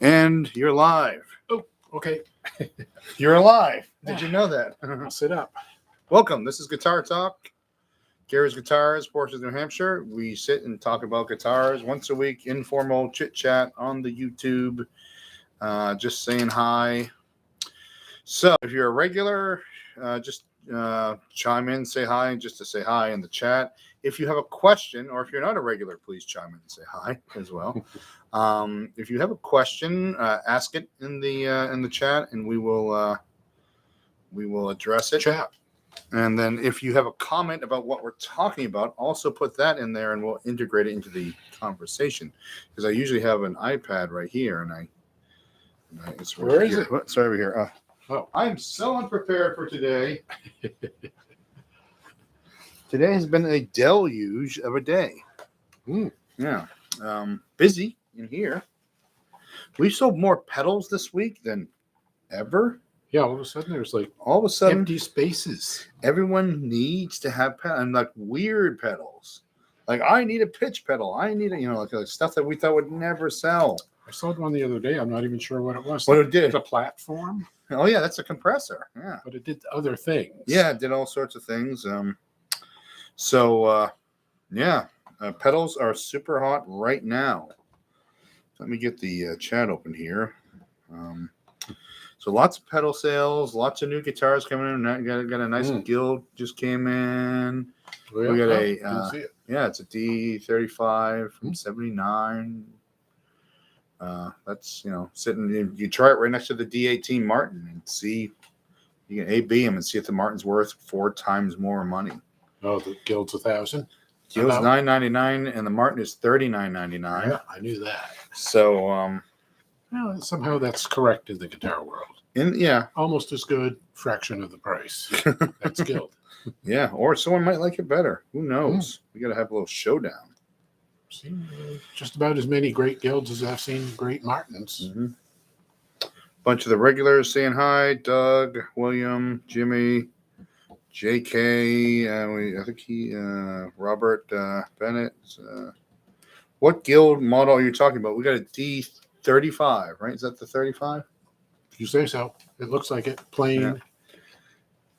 And you're live. Oh, okay. You're alive. Did you know that? I'll sit up. Welcome. This is Guitar Talk. Gary's Guitars, Portsmouth, New Hampshire. We sit and talk about guitars once a week, informal chit chat on the YouTube. Just saying hi. So if you're a regular, just chime in, say hi, just to say hi in the chat. If you have a question, or if you're not a regular, please chime in and say hi as well. If you have a question, ask it in the chat, and we will address it. Chat. And then if you have a comment about what we're talking about, also put that in there, and we'll integrate it into the conversation. Because I usually have an iPad right here, and it's right Where is here. it? It's right over here. Oh, I'm so unprepared for today. Today has been a deluge of a day. Yeah. Busy in here. We sold more pedals this week than ever. yeah. All of a sudden, there's like All of a sudden, empty spaces. everyone needs to have pedals, and like weird pedals. Like I need a pitch pedal. I need like stuff that we thought would never sell. I saw one the other day. I'm not even sure what it was. What it did? The platform. Oh yeah, that's a compressor. Yeah. But it did other things. Yeah, it did all sorts of things. Pedals are super hot right now. Let me get the chat open here. So lots of pedal sales, lots of new guitars coming in. Got a nice Guild just came in. Oh, yeah. We got it's a D35 from 79. That's sitting. You try it right next to the D18 Martin and see. You can A/B them and see if the Martin's worth 4 times more money. Oh, the Guild's $1,000. Guild's $999 and the Martin is $39.99. Yeah, I knew that. So well, somehow that's correct in the guitar world. Almost as good, fraction of the price. That's Guild. Yeah, or someone might like it better. Who knows? We got to have a little showdown. Seen just about as many great Guilds as I've seen great Martins. Mm-hmm. Bunch of the regulars saying hi: Doug, William, Jimmy, JK. I think Robert Bennett. What Guild model are you talking about? We got a D35, right? Is that the 35? If you say so. It looks like it. Plain. Yeah.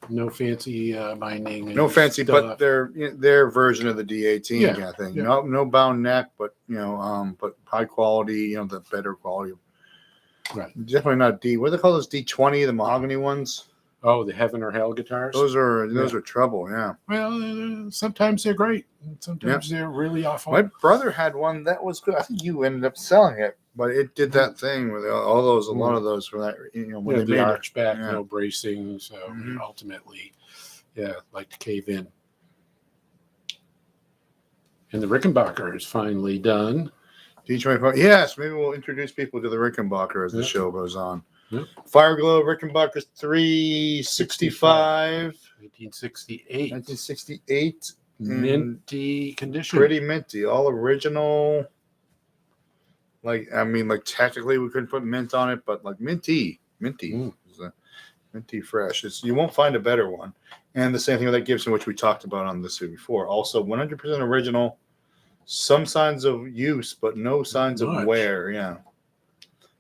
No fancy binding. No fancy, but their version of the D18 kind of thing. Yeah. No bound neck, but but high quality. The better quality. Right. Definitely not D. What do they call those? D20, the mahogany ones. Oh, the Heaven or Hell guitars. Those are trouble. Yeah. Well, sometimes they're great. Sometimes they're really awful. My brother had one that was good. I think you ended up selling it, but it did that thing with all those. A lot of those for that. When they the made arch back, no bracing. So ultimately, like to cave in. And the Rickenbacker is finally done. D25. Yes, maybe we'll introduce people to the Rickenbacker as the show goes on. Yep. Fireglow Rickenbacker 365. 1968. 1968. Minty condition. Pretty minty. All original. Like technically we couldn't put mint on it, but like minty. Minty fresh. You won't find a better one. And the same thing with that Gibson, which we talked about on this before. Also 100% original. Some signs of use, but no signs of wear. Yeah.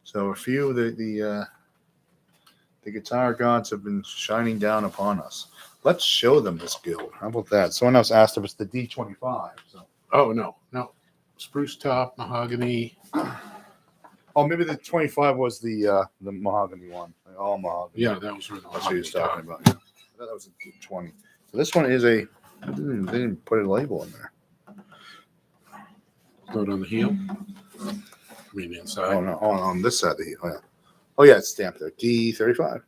So a few of the guitar gods have been shining down upon us. Let's show them this Guild. How about that? Someone else asked if it's the D25. So. Oh no. Spruce top, mahogany. Oh, maybe the 25 was the mahogany one. All mahogany. Yeah, that was the That's what he was talking about. Yeah. I thought that was a D20. So this one is they didn't put a label in there. Throw it on the heel. I mean inside. Oh no, on this side of the heel. Yeah. Oh yeah, it's stamped there. D35.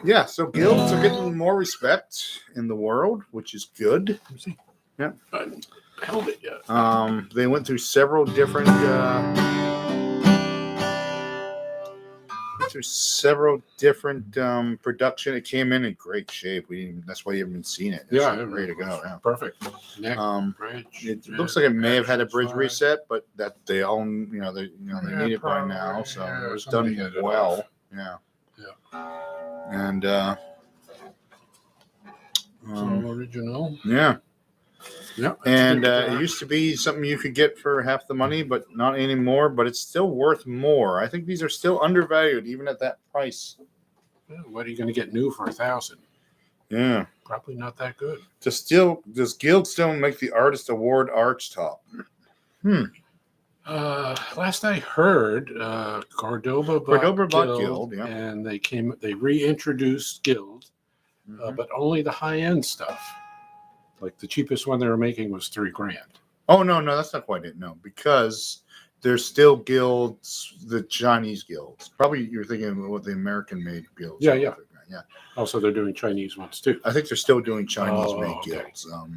Yeah. So Guilds are getting more respect in the world, which is good. Let me see. Yeah. I haven't held it yet. They went through several different production. It came in great shape. That's why you haven't seen it. It's ready to go. Yeah. Perfect. Neck, bridge. It looks like it may have had a bridge reset, but that they own. They need it by now, so it was done well. Yeah. And it's all original. Yeah. Yeah, And it used to be something you could get for half the money, but not anymore. But it's still worth more. I think these are still undervalued, even at that price. What are you going to get new for $1,000? Yeah, Probably not that good. does Guild still make the Artist Award arch top? Last I heard, Cordoba bought Guild, yeah. and they reintroduced Guild, but only the high end stuff. Like the cheapest one they were making was $3,000. Oh no, that's not quite it. No, because there's still guilds, the Chinese guilds. Probably you're thinking of what the American made guilds. Yeah. Yeah. Also, they're doing Chinese ones too. I think they're still doing Chinese made okay. guilds. So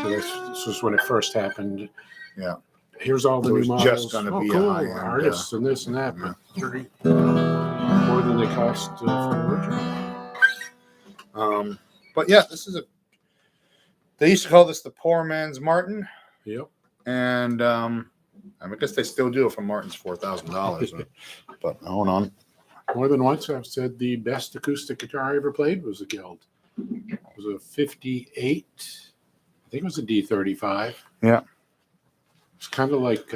this was when it first happened. Yeah. Here's all the new models. Just going to be cool. a high-end artists and this and that, but more than they cost for the original. But yeah, this is they used to call this the poor man's Martin. Yep. And I guess they still do it for Martin's $4,000. But hold on. More than once I've said the best acoustic guitar I ever played was a Guild. It was a 58. I think it was a D35. Yeah. It's kind of like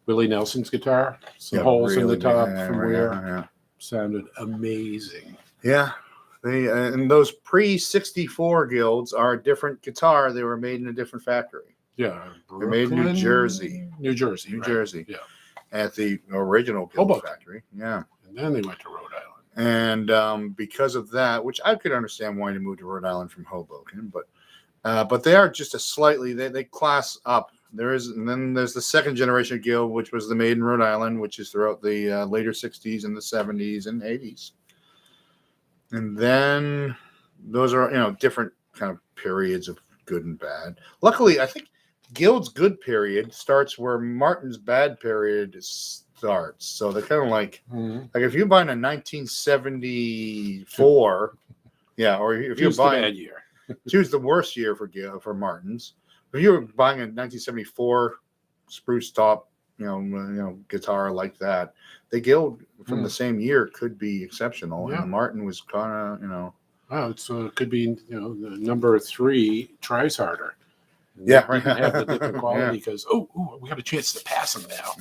Willie Nelson's guitar. Some holes in the top from where. Yeah. Sounded amazing. Yeah. They and those pre-64 guilds are a different guitar. They were made in a different factory. Yeah. They're made in New Jersey. New Jersey. Yeah. At the original guild factory. Yeah. And then they went to Rhode Island. And because of that, which I could understand why they moved to Rhode Island from Hoboken, but they are just a slightly they class up. And then there's the second generation guild, which was the made in Rhode Island, which is throughout the later 60s and the 70s and 80s. And then those are, different kind of periods of good and bad. Luckily, I think Guild's good period starts where Martin's bad period starts. So they're kind of like if you're buying a 1974, or if you're buying a bad year, choose the worst year for Martin's. If you're buying a 1974 spruce top, guitar like that, the Guild from the same year could be exceptional. Yeah. And Martin was kind of, Wow, it could be, the number 3 tries harder. Yeah, right. You can have the different quality because we have a chance to pass them now.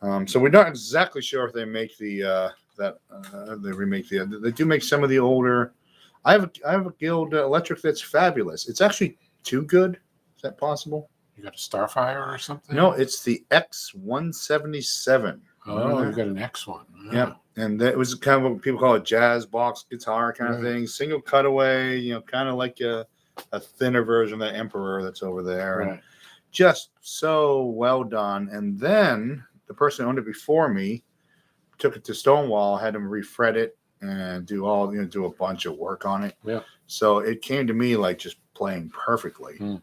Yeah. So we're not exactly sure if they make they remake they do make some of the older. I have a Guild electric that's fabulous. It's actually too good. Is that possible? You got a Starfire or something? No, it's the X177. Oh, you got an X one. Yeah. And that was kind of what people call a jazz box guitar kind of thing. Single cutaway, kind of like a thinner version of the Emperor that's over there. Right. And just so well done. And then the person who owned it before me took it to Stonewall, had him refret it and do a bunch of work on it. Yeah. So it came to me like just playing perfectly.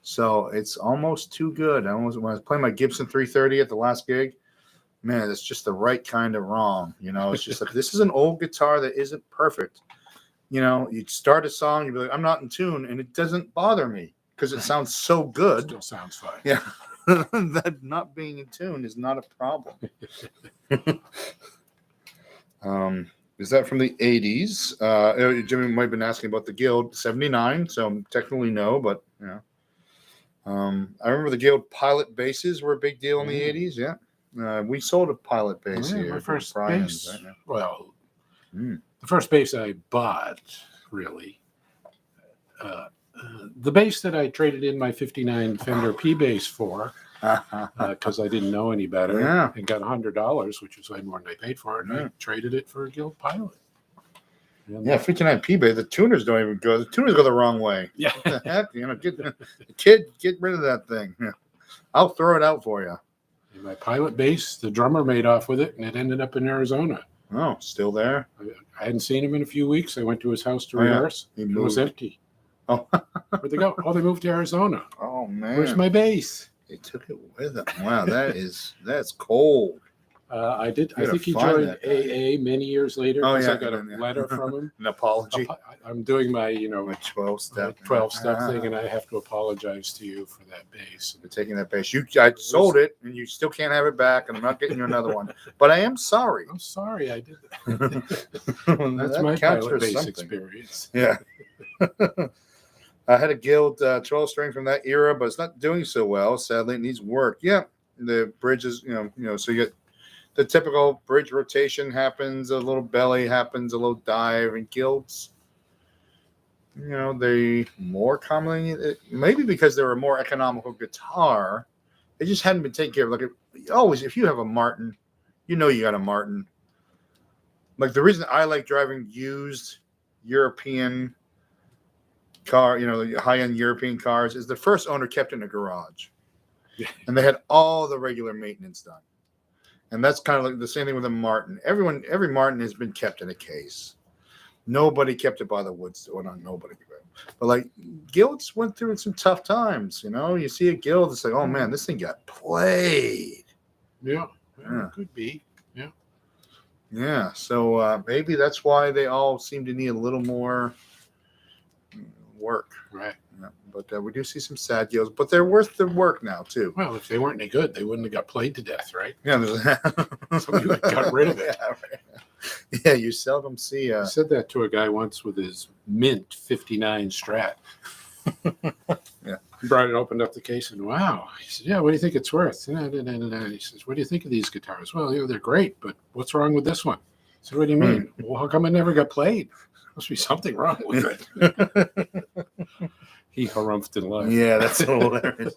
So it's almost too good. When I was playing my Gibson 330 at the last gig, man, it's just the right kind of wrong. It's just like, this is an old guitar that isn't perfect. You'd start a song, you'd be like, I'm not in tune, and it doesn't bother me because it sounds so good. Still sounds fine. Yeah. That not being in tune is not a problem. Is that from the 80s? Jimmy might have been asking about the Guild 79, so technically no, but I remember the Guild Pilot basses were a big deal in the 80s. Yeah. We sold a Pilot bass here. My first Brian's, bass. right? Well, the first bass I bought, really. The bass that I traded in my 59 Fender P bass for, because I didn't know any better, and got $100, which was way more than I paid for it, and I traded it for a Guild Pilot. And 59 P bass. The tuners don't even go. The tuners go the wrong way. Yeah. What the heck? Get rid of that thing. Yeah. I'll throw it out for you. And my Pilot bass, the drummer made off with it, and it ended up in Arizona. Oh, still there? I hadn't seen him in a few weeks. I went to his house to rehearse. It was empty. Oh. Where'd they go? Oh, they moved to Arizona. Oh, man. Where's my bass? They took it with them. Wow, that's cold. I think he joined AA many years later because I got a letter from him. An apology. I'm doing my, my 12-step thing, and I have to apologize to you for that bass. For taking that bass. I sold it, and you still can't have it back, and I'm not getting you another one. But I am sorry. I'm sorry I did that. That's that my counts Pilot bass something. experience. Yeah. I had a Guild 12 string from that era, but it's not doing so well. Sadly, it needs work. Yeah, the bridge is, so you get the typical bridge rotation happens, a little belly happens, a little dive, and Guilds, they more commonly, maybe because they're a more economical guitar, they just hadn't been taken care of. Like, always, if you have a Martin, you got a Martin. Like, the reason I like driving used European car, the high-end European cars, is the first owner kept it in a garage. And they had all the regular maintenance done. And that's kind of like the same thing with a Martin. Every Martin has been kept in a case. Nobody kept it by the woods. Well, not nobody. But like Guilds went through some tough times, You see a Guild, it's like, oh man, this thing got played. Yeah. Could be. Yeah. Yeah. So maybe that's why they all seem to need a little more work. Right. Yeah. But we do see some sad Guilds, but they're worth the work now too. Well, if they weren't any good, they wouldn't have got played to death, right? Yeah. Somebody got rid of it. Yeah, right. Yeah, you seldom see. I said that to a guy once with his Mint 59 Strat. Yeah. Brought it, opened up the case, and wow. He said, yeah, what do you think it's worth? He says, what do you think of these guitars? Well, they're great, but what's wrong with this one? I said, what do you mean? Well, how come it never got played? Must be something wrong with it. He harumphed in life. Yeah, that's hilarious.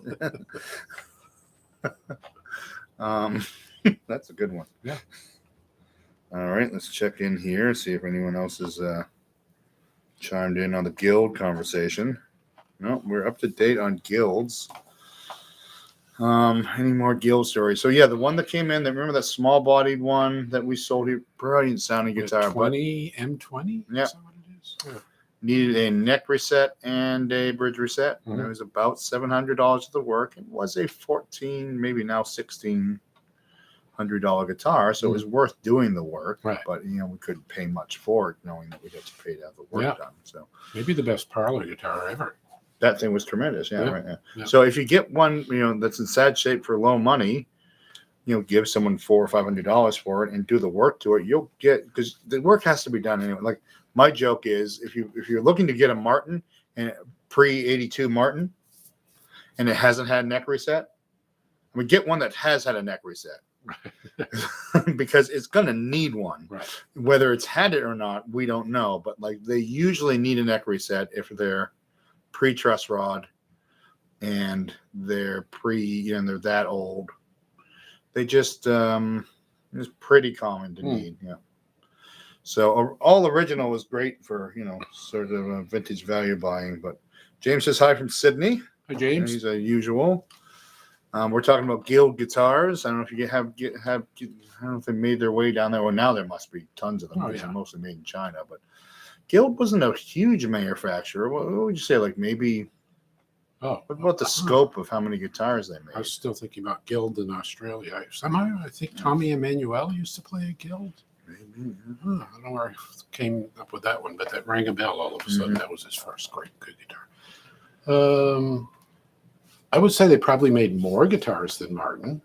That's a good one. Yeah. All right, let's check in here, see if anyone else has chimed in on the Guild conversation. No, we're up to date on Guilds. Any more Guild stories? So yeah, the one that came in, remember that small-bodied one that we sold here? Brilliant sounding guitar. M20? Yeah. Is that what it is? Yeah. Needed a neck reset and a bridge reset. Mm-hmm. It was about $700 of the work. It was a $1,400, maybe now $1,600 guitar, so it was worth doing the work. Right. But we couldn't pay much for it, knowing that we'd have to pay to have the work done. So maybe the best parlor guitar ever. that thing was tremendous. Yeah. Right. Yeah. So if you get one, that's in sad shape for low money, give someone $400 or $500 for it and do the work to it, you'll get, because the work has to be done anyway. Like my joke is, if you're looking to get a Martin and pre-82 Martin, and it hasn't had a neck reset, get one that has had a neck reset. Because it's going to need one. Right. Whether it's had it or not, we don't know. But like they usually need a neck reset if they're pre-truss rod and they're they're that old. They just it's pretty common to need. Yeah. So all original was great for sort of vintage value buying. But James says hi from Sydney. Hi, James. He's a usual. We're talking about Guild guitars. I don't know if you have. I don't know if they made their way down there. Well, now there must be tons of them. They're mostly made in China. But Guild wasn't a huge manufacturer. What would you say? Like maybe. Oh, what about the scope of how many guitars they made? I was still thinking about Guild in Australia. I think Tommy Emmanuel used to play a Guild. Maybe. I don't know where I came up with that one, but that rang a bell all of a sudden. That was his first good guitar. I would say they probably made more guitars than Martin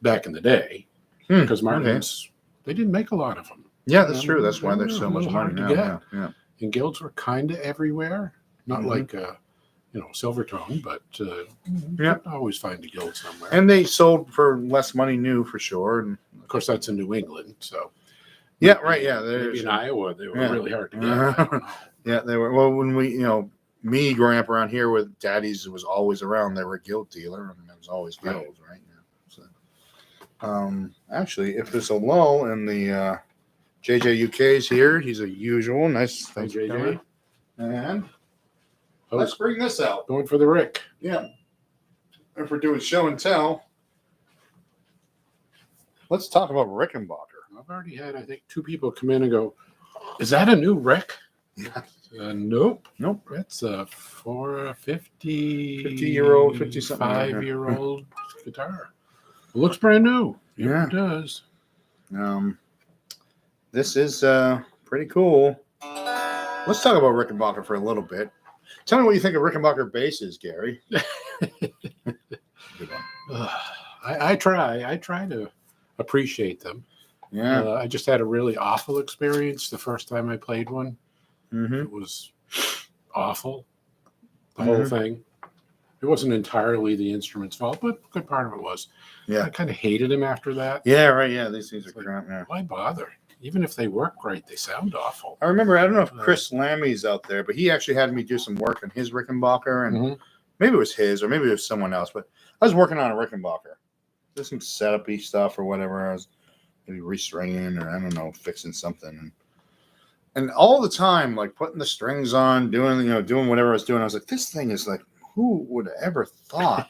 back in the day, because Martins, they didn't make a lot of them. Yeah, that's true. That's why there's so much money now. Yeah. And Guilds were kind of everywhere. Not like Silvertone, but you always find a Guild somewhere. And they sold for less money new for sure. And of course, that's in New England. So yeah, right. Yeah, maybe in Iowa they were really hard to get. I don't know. Yeah, they were. Well, when we me growing up around here with daddies was always around, they were a Guild dealer, and there was always Guilds, right? Yeah. So, actually, if there's a lull in the JJ UK's here, he's a usual. Nice, thanks, JJ. And let's bring this out. Going for the Rick. Yeah. If we're doing show and tell, let's talk about Rickenbacker. I've already had, I think, 2 people come in and go, "Is that a new Rick?" Yeah. Nope. That's a 50-year-old, 55-year-old guitar. It looks brand new. Yeah, it does. This is pretty cool. Let's talk about Rickenbacker for a little bit. Tell me what you think of Rickenbacker basses, Gary. I try to appreciate them. Yeah. I just had a really awful experience the first time I played one. Mm-hmm. It was awful. the whole thing. It wasn't entirely the instrument's fault, but a good part of it was. Yeah. I kind of hated him after that. Yeah, right. Yeah, these things are crap. Yeah. Why bother? Even if they work great, they sound awful. I remember, I don't know if Chris Lammy's out there, but he actually had me do some work on his Rickenbacker, and maybe it was his, or maybe it was someone else, but I was working on a Rickenbacker. There's some setup-y stuff or whatever. I was maybe restringing, or I don't know, fixing something. And all the time, like putting the strings on, doing whatever I was doing, I was like, this thing is like, who would have ever thought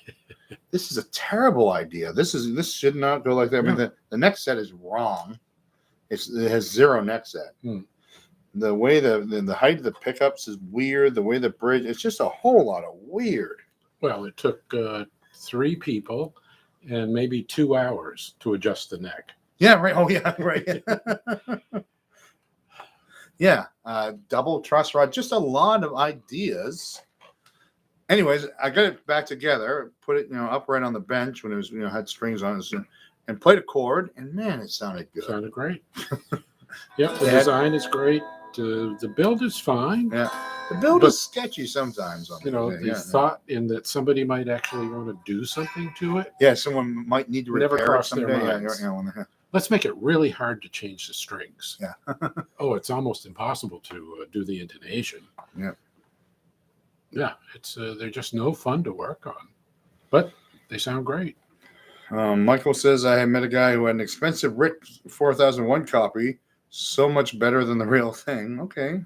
this is a terrible idea? This should not go like that. I mean, the neck set is wrong. It has 0 neck set. The way the height of the pickups is weird. The way the bridge, it's just a whole lot of weird. Well, it took 3 people and maybe 2 hours to adjust the neck. Yeah, right. Oh, yeah, right. Yeah, double truss rod, just a lot of ideas. Anyways, I got it back together, put it, upright on the bench when it was, had strings on it, and played a chord, and man, it sounded good. Sounded great. Yep, the design is great. The build is fine. Yeah, the build is sketchy sometimes. The thought in that somebody might actually want to do something to it. Yeah, someone might need to repair it someday. Their minds. Let's make it really hard to change the strings. Yeah. It's almost impossible to do the intonation. Yeah. Yeah, it's they're just no fun to work on, but they sound great. Michael says, I had met a guy who had an expensive Rick 4001 copy, so much better than the real thing. Okay.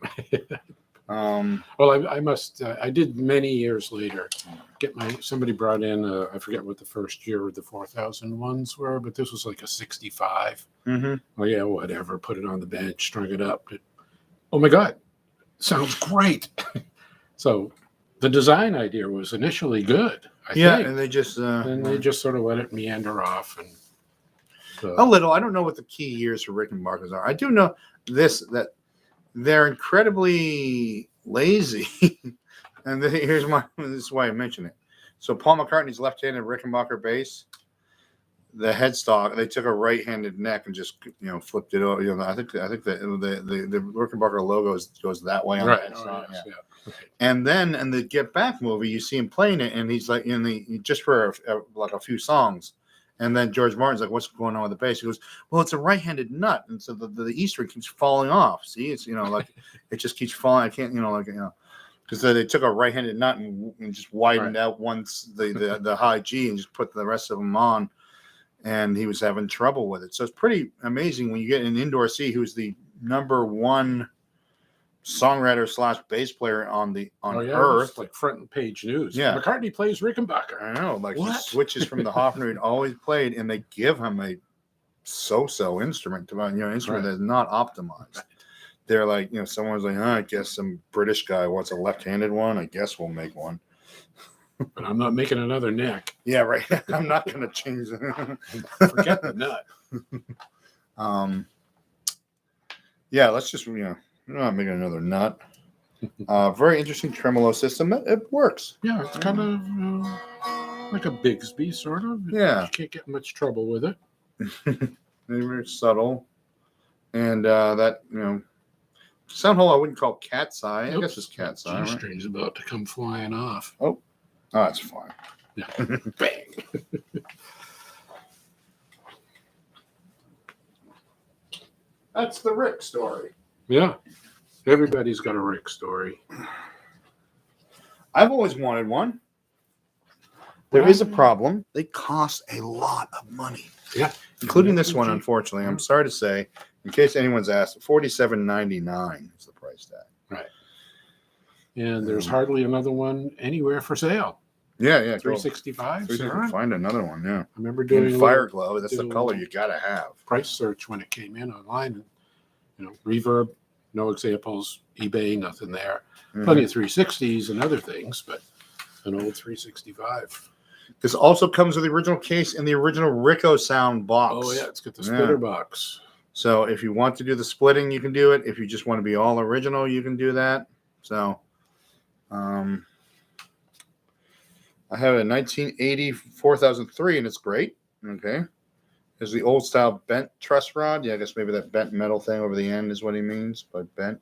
Well, I did many years later somebody brought in, I forget what the first year of the 4001s were, but this was like a 65. Oh yeah, whatever. Put it on the bench, strung it up. Oh my God, sounds great. So the design idea was initially good. I think. And they just they just sort of let it meander off, and a little. I don't know what the key years for Rickenbackers are. I do know that they're incredibly lazy, and this is why I mention it. So Paul McCartney's left-handed Rickenbacker bass, the headstock, they took a right-handed neck and just flipped it over. I think the Rickenbacker logo goes that way on the headstock. Yeah. And then in the Get Back movie, you see him playing it, and he's like just for a few songs. And then George Martin's like, "What's going on with the bass?" He goes, "Well, it's a right-handed nut, and so the E string keeps falling off. See, it's like it just keeps falling. I can't, because they took a right-handed nut and just widened out once the high G and just put the rest of them on, and he was having trouble with it. So it's pretty amazing when you get an indoor C who's the #1 songwriter / bass player on Earth, like front page news. Yeah, McCartney plays Rickenbacker. I know, like he switches from the Hofner he'd always played, and they give him a so-so instrument instrument that's not optimized. They're like, someone's like, I guess some British guy wants a left-handed one. I guess we'll make one. But I'm not making another neck. Yeah, right. I'm not going to change it. Forget the nut. Yeah, let's just we're not making another nut. Very interesting tremolo system. It works. Yeah, it's kind of like a Bigsby, sort of. Yeah. You can't get much trouble with it. Very subtle. And that, sound hole I wouldn't call cat's eye. I guess it's cat's eye. G-string's about to come flying off. Oh, that's fine. Yeah. Bang. That's the Rick story. Yeah. Everybody's got a Rick story. I've always wanted one. There is a problem. They cost a lot of money. Yeah. Including this one, unfortunately. I'm sorry to say, in case anyone's asked, $47.99 is the price tag. Right. And there's hardly another one anywhere for sale. Yeah. 365. Find another one, yeah. I remember doing Fire Glow. That's the color you gotta have. Price search when it came in online. Reverb, no examples, eBay, nothing there. Plenty of 360s and other things, but an old 365. This also comes with the original case and the original Rico Sound box. Oh, yeah, it's got the splitter box. So if you want to do the splitting, you can do it. If you just want to be all original, you can do that. So I have a 1980 4003, and it's great. Okay. There's the old style bent truss rod. Yeah, I guess maybe that bent metal thing over the end is what he means by bent.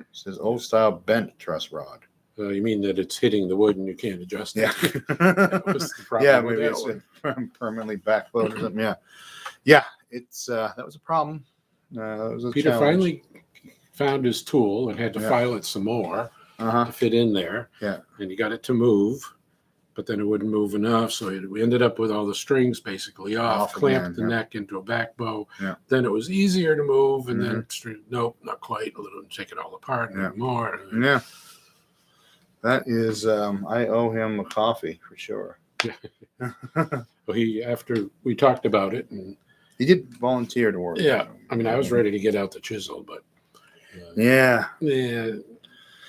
It says old style bent truss rod. You mean that it's hitting the wood and you can't adjust it? Yeah. That was the problem Yeah, with maybe that it's one. permanently backloaded or something. Yeah. Yeah, it's that was a problem. That was a Peter challenge. finally found his tool and had to file it some more Uh-huh. to fit in there. Yeah. And he got it to move, but then it wouldn't move enough. So we ended up with all the strings basically off, clamped again, the neck into a back bow. Yeah. Then it was easier to move, and then nope, not quite. A little, take it all apart and more. Yeah. That is, I owe him a coffee for sure. Well, after we talked about it, and he did volunteer to work. Yeah, I mean, I was ready to get out the chisel, but yeah.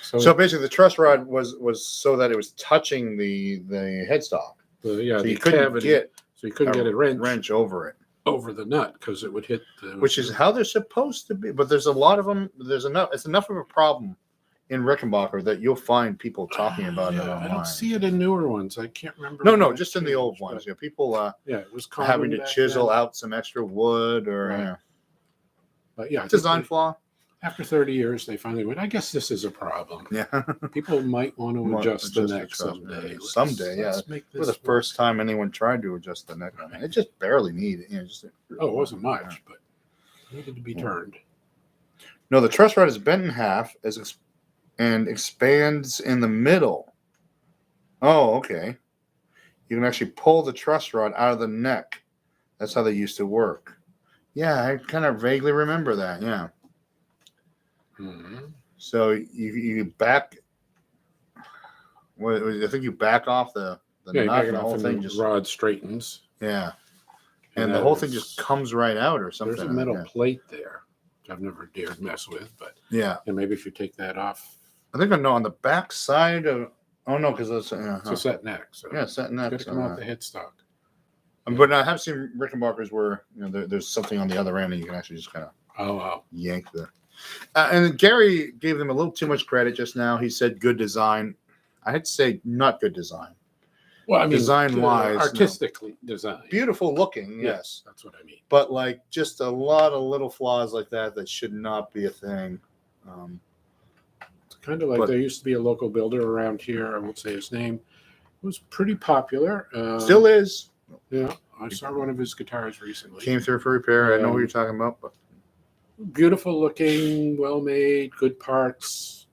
So basically, the truss rod was so that it was touching the headstock. So you couldn't get a wrench over it, over the nut, because it would hit which is how they're supposed to be. But there's a lot of them. There's enough. It's enough of a problem in Rickenbacker that you'll find people talking about it online. I don't see it in newer ones. I can't remember. No, just in the old ones. People it was having to chisel out some extra wood or but design flaw. After 30 years, they finally went, I guess this is a problem. Yeah. People might want to adjust the neck someday. Let's make this for the first time anyone tried to adjust the neck. It just barely needed. It wasn't much, but it needed to be turned. No, the truss rod is bent in half and expands in the middle. Oh, okay. You can actually pull the truss rod out of the neck. That's how they used to work. Yeah, I kind of vaguely remember that. Yeah. Mm-hmm. So you back. I think you back off the nut, and the whole thing just rod straightens. Yeah, and the whole thing just comes right out or something. There's a metal plate there, which I've never dared mess with, but and maybe if you take that off. I think I know on the back side of. Oh no, because it's a set neck. So set neck. It's got to come off the headstock. But I have seen Rickenbackers where there's something on the other end and you can actually just kind of yank the. And Gary gave them a little too much credit just now. He said good design. I had to say not good design. Well, I mean, design-wise, artistically designed, beautiful looking. Yes, that's what I mean. But just a lot of little flaws like that should not be a thing. It's kind of like there used to be a local builder around here. I won't say his name. It was pretty popular. Still is. Yeah, I saw one of his guitars recently. Came through for repair. I know what you're talking about, but. Beautiful looking, well made, good parts,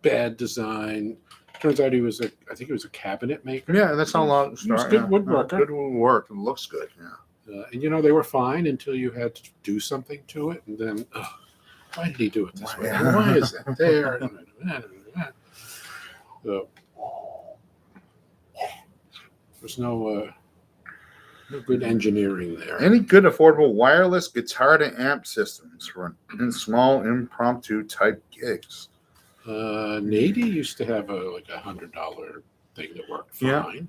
bad design. Turns out I think he was a cabinet maker. Yeah, that's how a lot of start. Good woodworker. Good woodwork. It looks good. Yeah. And they were fine until you had to do something to it, and then why did he do it this way? Why is that there? So, there's no good engineering there. Any good affordable wireless guitar to amp systems for small impromptu type gigs? Nady used to have a $100 thing that worked fine. I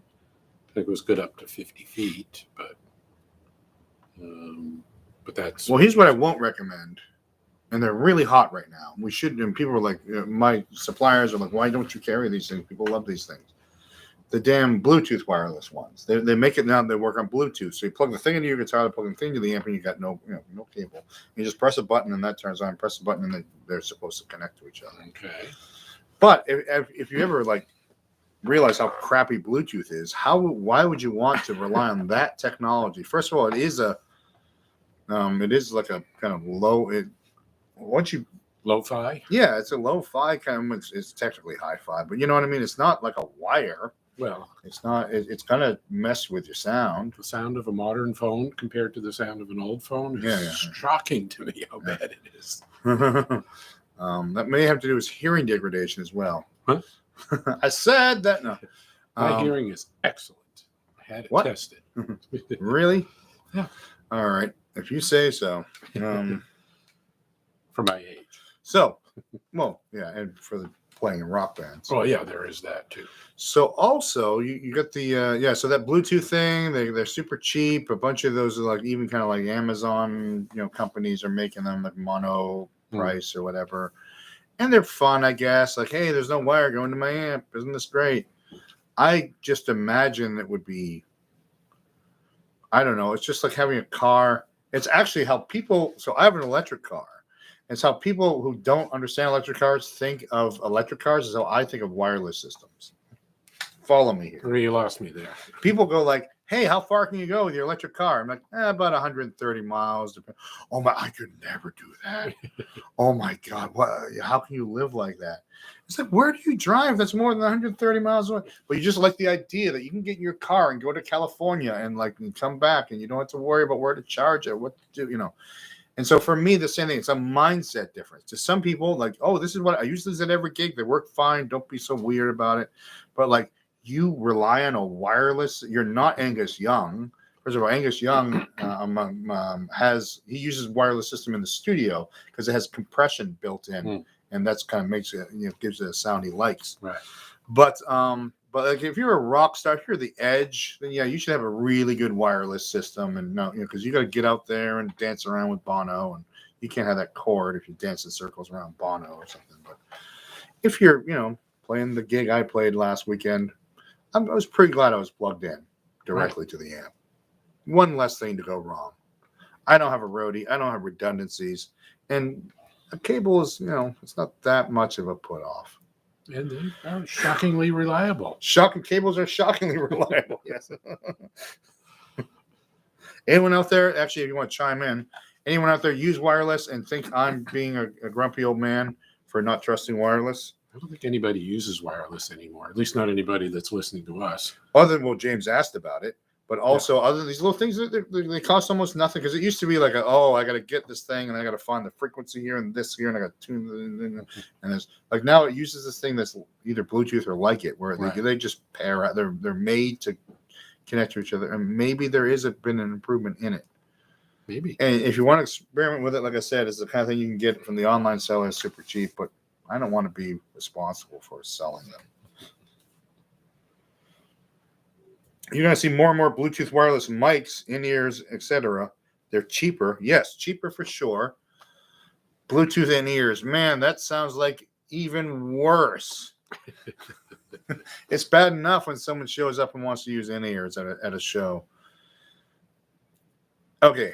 think it was good up to 50 feet, but that's here's what I won't recommend, and they're really hot right now. We should, and people are like, my suppliers are like, why don't you carry these things? People love these things. The damn Bluetooth wireless ones. They make it now. They work on Bluetooth. So you plug the thing into your guitar, plug the thing into the amp, and you got no cable. You just press a button and that turns on. Press the button and they're supposed to connect to each other. Okay. But if you ever realize how crappy Bluetooth is, why would you want to rely on that technology? First of all, it is like a kind of low. Lo-fi. Yeah, it's a lo-fi kind of. It's technically hi-fi, but you know what I mean. It's not like a wire. Well, it's not. It's gonna mess with your sound. The sound of a modern phone compared to the sound of an old phone is shocking to me how bad it is. That may have to do with hearing degradation as well. Huh? I said that. No, my hearing is excellent. I had it tested. Really? Yeah. All right, if you say so. For my age. So, and for the playing in rock bands. Oh yeah, there is that too. So also you got the so that Bluetooth thing, they're super cheap. A bunch of those are even kind of like Amazon, companies are making them like mono price or whatever. And they're fun, I guess. Like, hey, there's no wire going to my amp. Isn't this great? I just imagine it would be, I don't know, it's just like having a car. It's actually how people, so I have an electric car. It's how people who don't understand electric cars think of electric cars is how I think of wireless systems. Follow me here. You lost me there. People go like, hey, how far can you go with your electric car? I'm like, about 130 miles. Oh my, I could never do that. Oh my God. What? How can you live like that? It's like, where do you drive? That's more than 130 miles away. But you just like the idea that you can get in your car and go to California and like and come back and you don't have to worry about where to charge it, what to do, you know. And so for me, the same thing. It's a mindset difference. To some people, like, oh, this is what I use this at every gig. They work fine. Don't be so weird about it. But like, you rely on a wireless. You're not Angus Young. First of all, Angus Young he uses wireless system in the studio because it has compression built in, and that's kind of makes it, you know, gives it a sound he likes. Right. But like if you're a rock star, if you're the Edge, then yeah, you should have a really good wireless system, and no, you know, because you got to get out there and dance around with Bono, and you can't have that cord if you dance in circles around Bono or something. But if you're, you know, playing the gig I played last weekend, I was pretty glad I was plugged in directly to the amp. One less thing to go wrong. I don't have a roadie. I don't have redundancies. And a cable is, you know, it's not that much of a put off. And they are shockingly reliable. Cables are shockingly reliable. Yes. Anyone out there, actually, if you want to chime in, anyone out there use wireless and think I'm being a grumpy old man for not trusting wireless? I don't think anybody uses wireless anymore. At least not anybody that's listening to us. Other than, well, James asked about it, but also other than these little things, they cost almost nothing, because it used to be like, I got to get this thing and I got to find the frequency here and this here and I got to tune and it's like now it uses this thing that's either Bluetooth or like it, where they just pair out. They're made to connect to each other, and maybe there is been an improvement in it. Maybe. And if you want to experiment with it, like I said, it's the kind of thing you can get from the online seller, super cheap, but I don't want to be responsible for selling them. You're going to see more and more Bluetooth wireless mics, in-ears, etc. They're cheaper. Yes, cheaper for sure. Bluetooth in-ears. Man, that sounds like even worse. It's bad enough when someone shows up and wants to use in-ears at a show. Okay.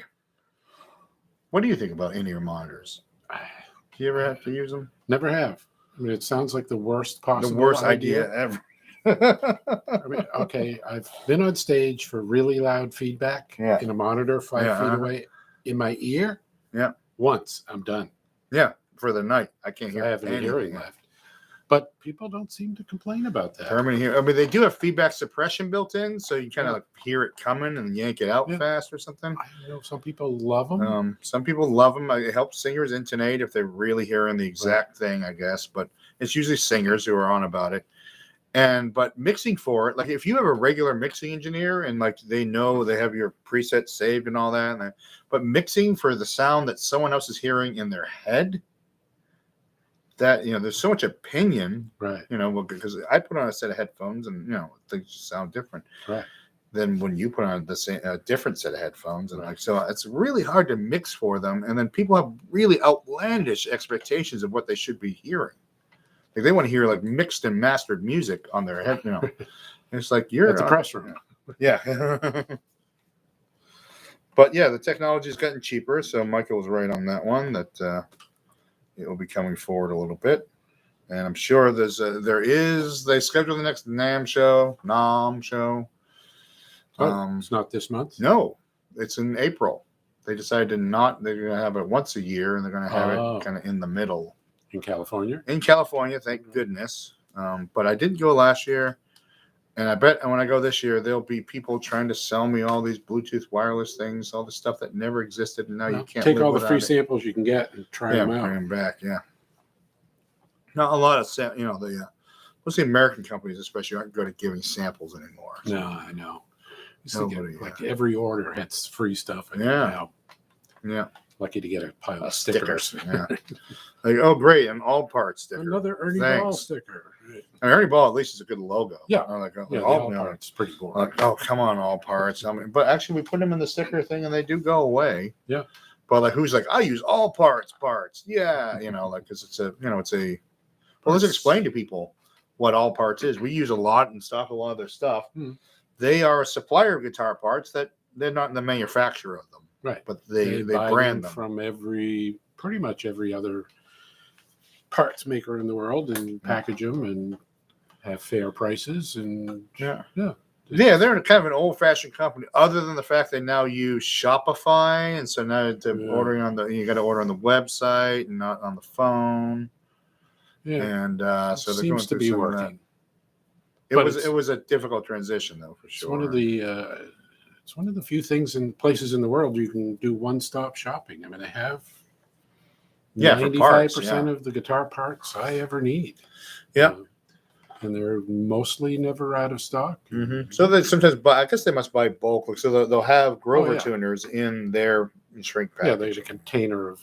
What do you think about in-ear monitors? Do you ever have to use them? Never have. I mean, it sounds like the worst possible idea ever. I mean, okay, I've been on stage for really loud feedback in a monitor 5 feet away in my ear. Yeah. Once, I'm done. Yeah, for the night. I can't hear. I have any hearing left. But people don't seem to complain about that. Permanent hearing. I mean, they do have feedback suppression built in, so you kind of like hear it coming and yank it out fast or something. I know some people love them. Some people love them. It helps singers intonate if they're really hearing the exact thing, I guess. But it's usually singers who are on about it. But mixing for it, like if you have a regular mixing engineer and like they know they have your presets saved and all that, but mixing for the sound that someone else is hearing in their head, that, you know, there's so much opinion, right? You know, because I put on a set of headphones and, you know, things sound different, right? Than when you put on the same different set of headphones, and like so, it's really hard to mix for them. And then people have really outlandish expectations of what they should be hearing. Like they want to hear like mixed and mastered music on their head, you know. And it's like you're at the press room. Yeah. But yeah, the technology has gotten cheaper, so Michael was right on that one. That it will be coming forward a little bit, and I'm sure they scheduled the next NAM show. It's not this month. No, it's in April. They decided they're going to have it once a year, and they're going to have it kind of in the middle. In California? In California, thank goodness. But I didn't go last year, and I bet when I go this year, there'll be people trying to sell me all these Bluetooth wireless things, all the stuff that never existed, and now you can't take all the free samples you can get and try them out. Bring them back, Not a lot of, you know, most of the American companies especially aren't good at giving samples anymore. So. No, I know. Like every order has free stuff. Yeah. Lucky to get a pile of stickers. Yeah. Like, oh, great, an all parts sticker. Another Ernie Ball sticker. Right. Ernie Ball at least is a good logo. Yeah. All parts. Pretty boring. Like, oh, come on, all parts. I mean, but actually, we put them in the sticker thing, and they do go away. Yeah. But like, who's like, I use all parts. Yeah, you know, like, because well, let's explain to people what all parts is. We use a lot of their stuff. They are a supplier of guitar parts that they're not the manufacturer of them. Right. But they buy brand them from every pretty much every other parts maker in the world and package them and have fair prices. And yeah, they're kind of an old-fashioned company. Other than the fact they now use Shopify, and so now ordering you got to order on the website and not on the phone. Yeah, and so they're seems to be working. It was a difficult transition, though, for sure. It's one of the few things in places in the world you can do one-stop shopping. I mean, they have 95% of the guitar parts I ever need. Yeah. And they're mostly never out of stock. Mm-hmm. So they sometimes buy. I guess they must buy bulk. So they'll have Grover tuners in their shrink package. Yeah, there's a container of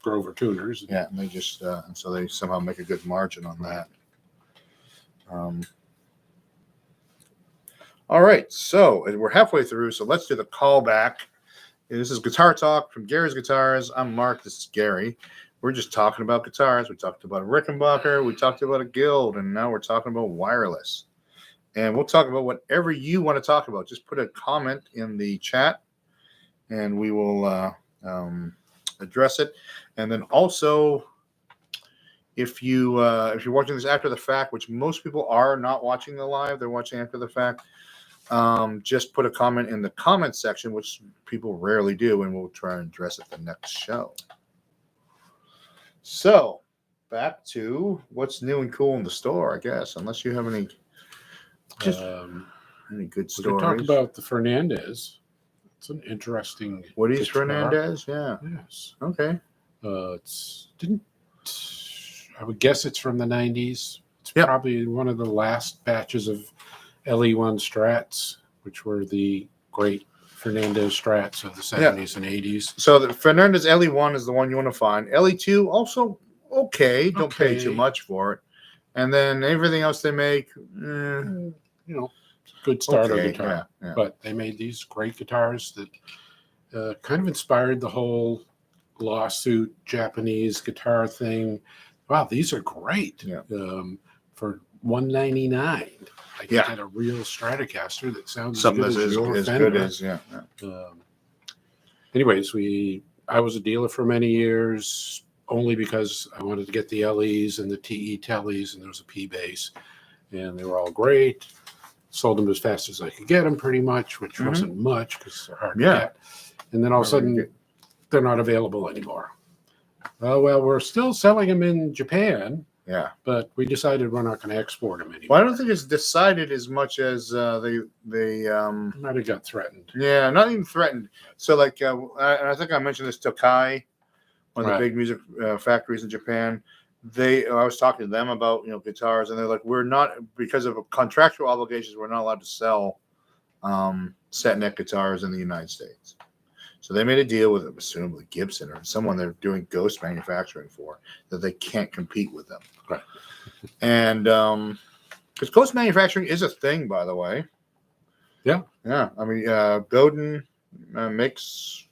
Grover tuners. Yeah, and they just and so they somehow make a good margin on that. All right, so we're halfway through. So let's do the callback. This is Guitar Talk from Gary's Guitars. I'm Mark. This is Gary. We're just talking about guitars. We talked about a Rickenbacker. We talked about a Guild. And now we're talking about wireless. And we'll talk about whatever you want to talk about. Just put a comment in the chat, and we will address it. And then also, if you're watching this after the fact, which most people are not watching the live, they're watching after the fact, just put a comment in the comment section, which people rarely do, and we'll try and address it the next show. So, back to what's new and cool in the store, I guess, unless you have any good stories. We talk about the Fernandez. It's an interesting. Woody's Fernandez, yeah. Yes. Okay. I would guess it's from the 90s. It's probably one of the last batches of LE1 Strats, which were the great Fernandez Strats of the 70s and 80s. So the Fernandez LE1 is the one you want to find. LE2 also okay. Don't pay too much for it. And then everything else they make, good starter guitar. Yeah. But they made these great guitars that kind of inspired the whole lawsuit Japanese guitar thing. Wow, these are great. Yeah. For $199, I can get a real Stratocaster that sounds as good as anyways, I was a dealer for many years only because I wanted to get the LEs and the TE tellies, and there was a P bass, and they were all great. Sold them as fast as I could get them, pretty much, which wasn't much because they're hard to get. And then all of a sudden, they're not available anymore. Well, we're still selling them in Japan. Yeah, but we decided we're not going to export them anymore. Well, I don't think it's decided as much as they might have got threatened. Yeah, not even threatened. So, like, I think I mentioned this Tokai, one of the big music factories in Japan. I was talking to them about guitars, and they're like, we're not, because of contractual obligations, we're not allowed to sell set neck guitars in the United States. So they made a deal with, presumably Gibson or someone they're doing ghost manufacturing for, that they can't compete with them. Right. And because ghost manufacturing is a thing, by the way. Yeah. Yeah. I mean, Godin makes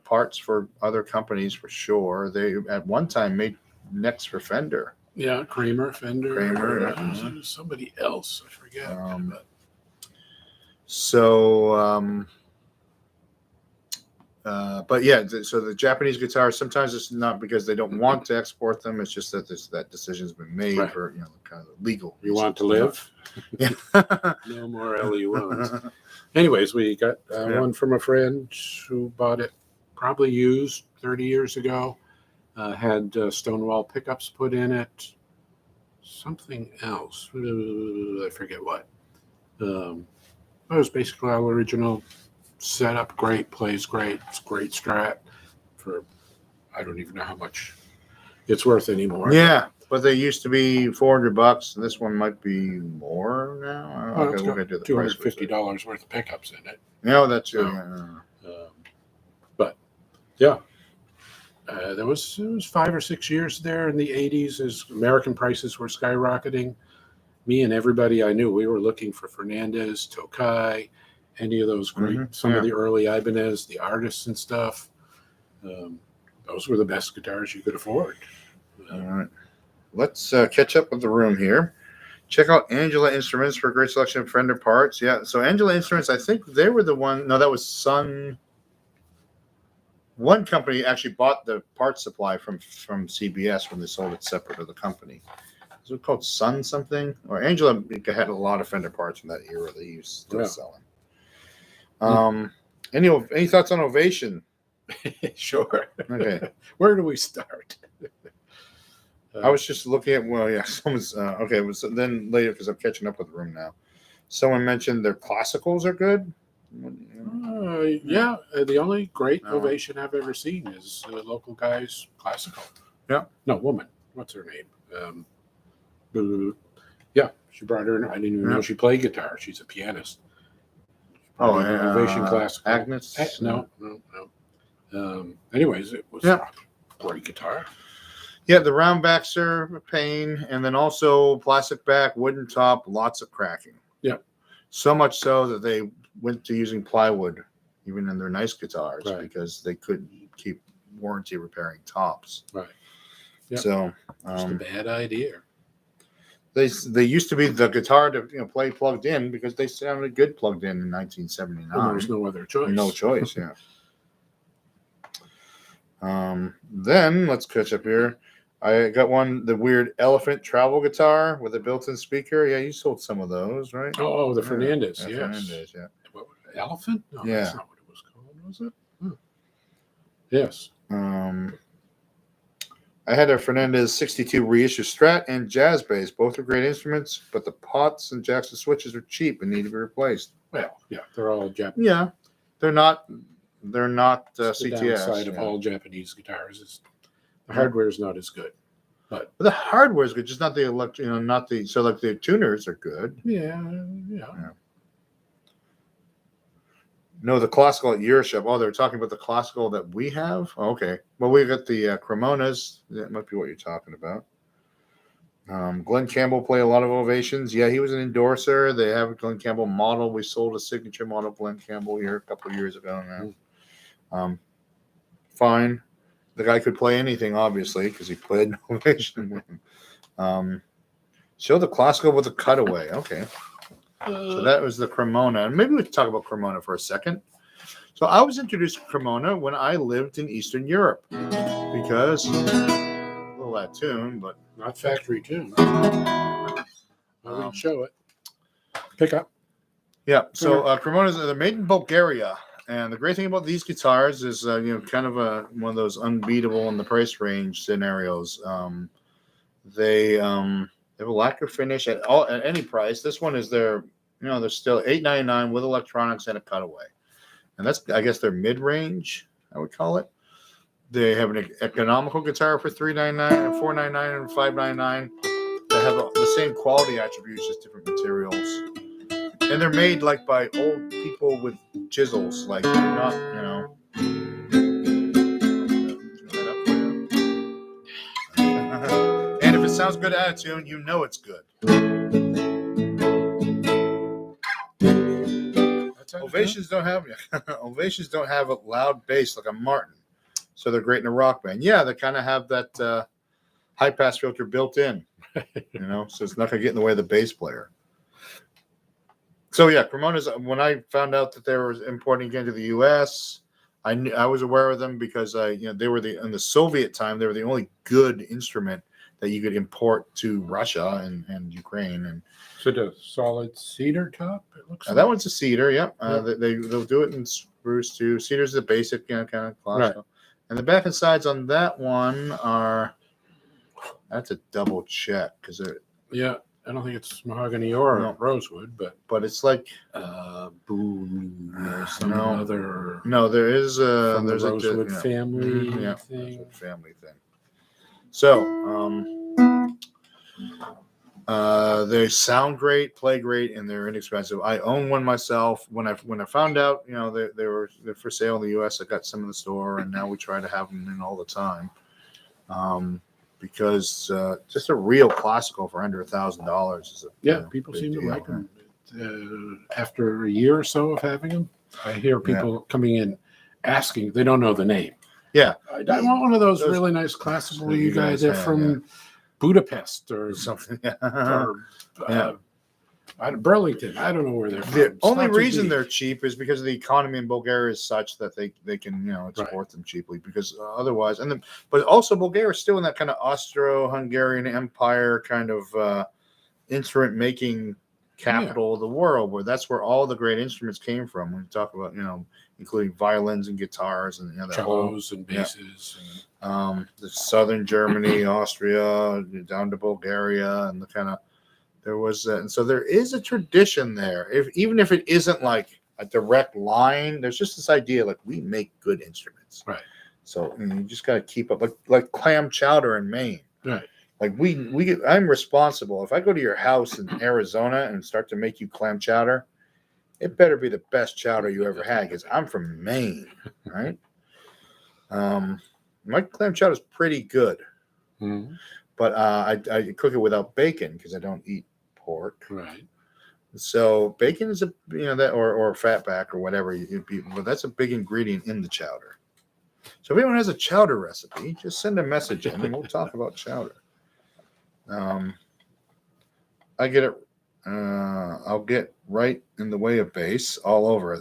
parts for other companies for sure. They at one time made necks for Fender. Yeah, Fender. Somebody else, I forget. But yeah, so the Japanese guitars, sometimes it's not because they don't want to export them. It's just that that decision's been made for kind of legal. You want to live? Yeah. No more LE1s. Anyways, we got one from a friend who bought it probably used 30 years ago. Had Stonewall pickups put in it. Something else. I forget what. It was basically all original. Set up great, plays great. It's great Strat for I don't even know how much it's worth anymore. Yeah, but they used to be $400, and this one might be more now. It's got $250 worth of pickups in it. Yeah, that's it. But yeah, there was 5 or 6 years there in the 80s as American prices were skyrocketing. Me and everybody I knew, we were looking for Fernandez, Tokai, any of those great, some of the early Ibanez, the artists and stuff. Those were the best guitars you could afford. All right. Let's catch up with the room here. Check out Angela Instruments for a great selection of Fender parts. Yeah, so Angela Instruments, I think they were the one. No, that was Sun. one company actually bought the parts supply from CBS when they sold it separate to the company. Is it called Sun something? Or Angela had a lot of Fender parts from that era that he was still selling. Any thoughts on Ovation? Sure. Okay. Where do we start? I was just looking at, someone's, okay, then later, because I'm catching up with the room now. Someone mentioned their classicals are good. The only great Ovation I've ever seen is the local guy's classical. Yeah. No, woman. What's her name? She brought her in. I didn't even know she played guitar. She's a pianist. Ovation classical. Agnes? No. Anyways, it was a great guitar. Yeah, the round backs are a pain, and then also plastic back, wooden top, lots of cracking. Yeah. So much so that they went to using plywood, even in their nice guitars, because they couldn't keep warranty repairing tops. Right. Yep. So just a bad idea. They used to be the guitar to play plugged in because they sounded good plugged in 1979. Well, there was no other choice. No choice, yeah. Then let's catch up here. I got the weird elephant travel guitar with a built-in speaker. Yeah, you sold some of those, right? Oh, the Fernandez, yes. Fernandez, yeah. What, elephant? No, yeah. That's not what it was called, was it? Oh. Yes. I had a Fernandez 62 reissue Strat and jazz bass. Both are great instruments, but the pots and jacks and switches are cheap and need to be replaced. Well, yeah, they're all Japanese. Yeah, they're not CTS. The downside of all Japanese guitars is the hardware is not as good. But the hardware is good, just not the so like the tuners are good. Yeah. No, the classical at your shop. Oh, they're talking about the classical that we have? Oh, okay. Well, we got the Cremonas. That might be what you're talking about. Glenn Campbell played a lot of Ovations. Yeah, he was an endorser. They have a Glenn Campbell model. We sold a signature model of Glenn Campbell here a couple of years ago now. Fine. The guy could play anything, obviously, because he played Ovation. Show the classical with a cutaway. Okay. So that was the Cremona. And maybe we can talk about Cremona for a second. So I was introduced to Cremona when I lived in Eastern Europe because a little out of tune, but not factory tune. I wouldn't show it. Pick up. Yeah. So Cremona's they're made in Bulgaria. And the great thing about these guitars is, kind of one of those unbeatable in the price range scenarios. They have a lacquer finish at any price. This one is they're still $8.99 with electronics and a cutaway, and that's I guess their mid range. I would call it. They have an economical guitar for $3.99 and $4.99 and $5.99. They have the same quality attributes, just different materials. And they're made like by old people with chisels, like they're not, And if it sounds good out of tune, it's good. Ovations don't have a loud bass like a Martin, so they're great in a rock band. Yeah, they kind of have that high pass filter built in, so it's not gonna get in the way of the bass player. So yeah, Cremona's. When I found out that they were importing again to the U.S., I was aware of them because they were in the Soviet time they were the only good instrument that you could import to Russia and Ukraine. And so the solid cedar top. It looks. That one's a cedar. Yep. They'll do it in spruce too. Cedar's the basic, kind of classical. Right. And the back and sides on that one are. That's a double check because they're. Yeah. I don't think it's mahogany or rosewood, but it's like boom or some other. No, there is there's a rosewood family thing. Family thing. So they sound great, play great, and they're inexpensive. I own one myself. When I found out, they're for sale in the U.S., I got some in the store, and now we try to have them in all the time. Because just a real classical for under $1,000 is people seem to like them. After a year or so of having them, I hear people coming in asking. They don't know the name. Yeah, I want one of those really nice classical. You guys are from Budapest or something. Burlington. I don't know where they're from. The It's only not too reason deep. they're cheap is because the economy in Bulgaria is such that they can export them cheaply. Because otherwise, but also Bulgaria is still in that kind of Austro-Hungarian Empire kind of instrument making capital of the world, where that's where all the great instruments came from. When you talk about including violins and guitars and cellos and basses. The southern Germany, Austria, down to Bulgaria, and the kind of. There was and so there is a tradition there. Even if it isn't like a direct line, there's just this idea like we make good instruments, right? So you just got to keep up, like clam chowder in Maine, right? Like I'm responsible. If I go to your house in Arizona and start to make you clam chowder, it better be the best chowder you ever had because I'm from Maine, right? My clam chowder is pretty good, but I cook it without bacon because I don't eat pork. Right. So bacon is that or fatback or whatever but that's a big ingredient in the chowder. So if anyone has a chowder recipe, just send a message in and we'll talk about chowder. I get it. I'll get right in the way of bass all over.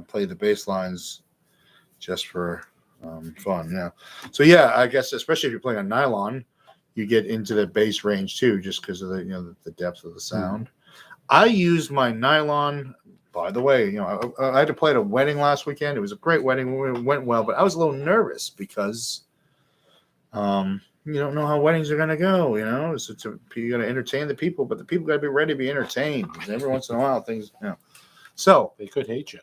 Play the bass lines just for fun. Yeah. So yeah, I guess especially if you're playing on nylon, you get into the bass range too, just because of the depth of the sound. I used my nylon. By the way, I had to play at a wedding last weekend. It was a great wedding. It went well, but I was a little nervous because you don't know how weddings are going to go. You got to entertain the people, but the people got to be ready to be entertained. Every once in a while, things. So they could hate you.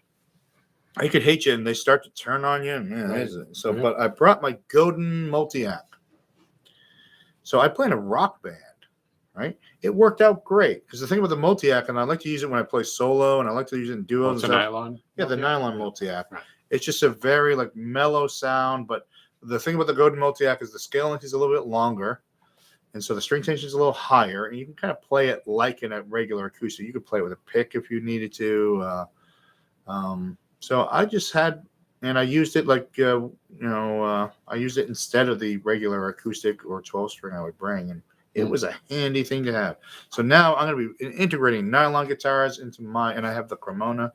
They could hate you, and they start to turn on you. Right. So, but I brought my Godin multi-amp. So I play in a rock band. Right, it worked out great because the thing with the multi-act, and I like to use it when I play solo, and I like to use it in duos. It's a nylon. Yeah, the nylon multi-act. Right. It's just a very mellow sound. But the thing about the Godin multi-act is the scale length is a little bit longer, and so the string tension is a little higher, and you can kind of play it like in a regular acoustic. You could play it with a pick if you needed to. So I just had, and I used it I used it instead of the regular acoustic or 12-string I would bring, and it was a handy thing to have. So now I'm going to be integrating nylon guitars into and I have the Cremona,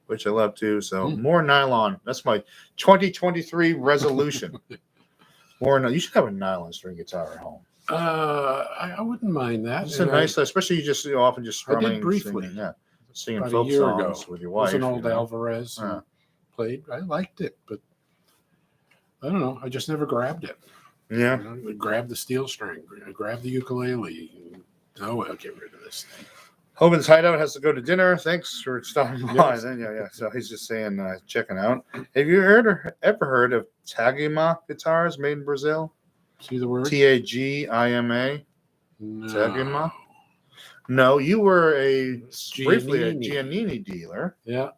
which I love too. So more nylon. That's my 2023 resolution. You should have a nylon string guitar at home. I wouldn't mind that. It's a nice, especially you just often just strumming. I did briefly. Singing folk songs with your wife. It was an old Alvarez. Played. I liked it, but I don't know. I just never grabbed it. Yeah. Grab the steel string, grab the ukulele. No, I'll get rid of this thing. Hoban's Hideout has to go to dinner. Thanks for stopping by. Yes. Yeah. So he's just saying, checking out. Have you ever heard of Tagima guitars made in Brazil? See the word? Tagima. No. Tagima. No, you were briefly a Giannini dealer. Yeah.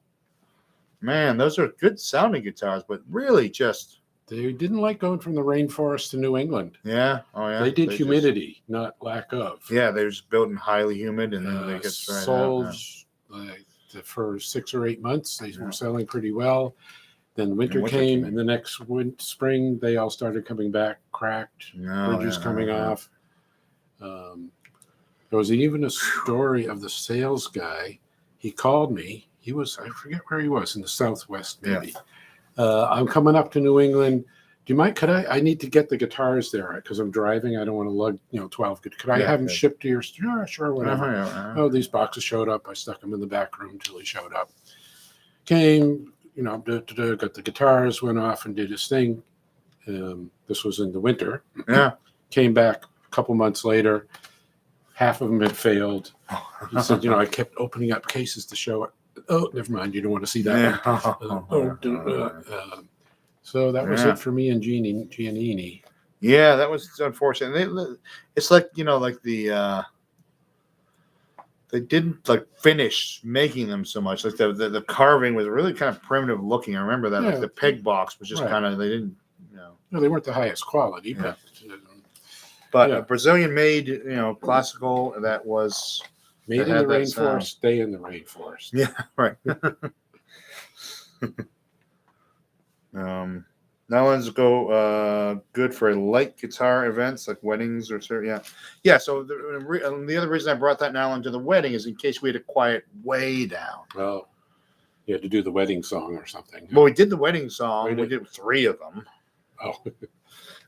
Man, those are good sounding guitars, but really just. They didn't like going from the rainforest to New England. Yeah. Oh, yeah. They did humidity, not lack of. Yeah, they were just built in highly humid, and then they get sold for 6 or 8 months. They were selling pretty well. Then winter came, and the next spring, they all started coming back, cracked, bridges coming off. There was even a story of the sales guy. He called me. I forget where he was, in the Southwest, maybe. Yeah. I'm coming up to New England. Do you mind? I need to get the guitars there because I'm driving. I don't want to lug, 12. Could I have them shipped to your store? Sure, whatever. Oh, these boxes showed up. I stuck them in the back room until he showed up. Came, got the guitars, went off and did his thing. This was in the winter. Yeah. Came back a couple months later. Half of them had failed. He said, I kept opening up cases to show it. Oh, never mind. You don't want to see that. So that was it for me and Giannini. Yeah, that was unfortunate. It's like the they didn't finish making them so much. Like the carving was really kind of primitive looking. I remember that. Like the peg box was just kind of they didn't. No, they weren't the highest quality, but a Brazilian made classical that was. Made in the rainforest, stay in the rainforest. Yeah, right. Nylons go good for light guitar events like weddings or so. Yeah. So the other reason I brought that nylon to the wedding is in case we had to quiet way down. Well, you had to do the wedding song or something. Well, we did the wedding song. We We did 3 of them. Oh,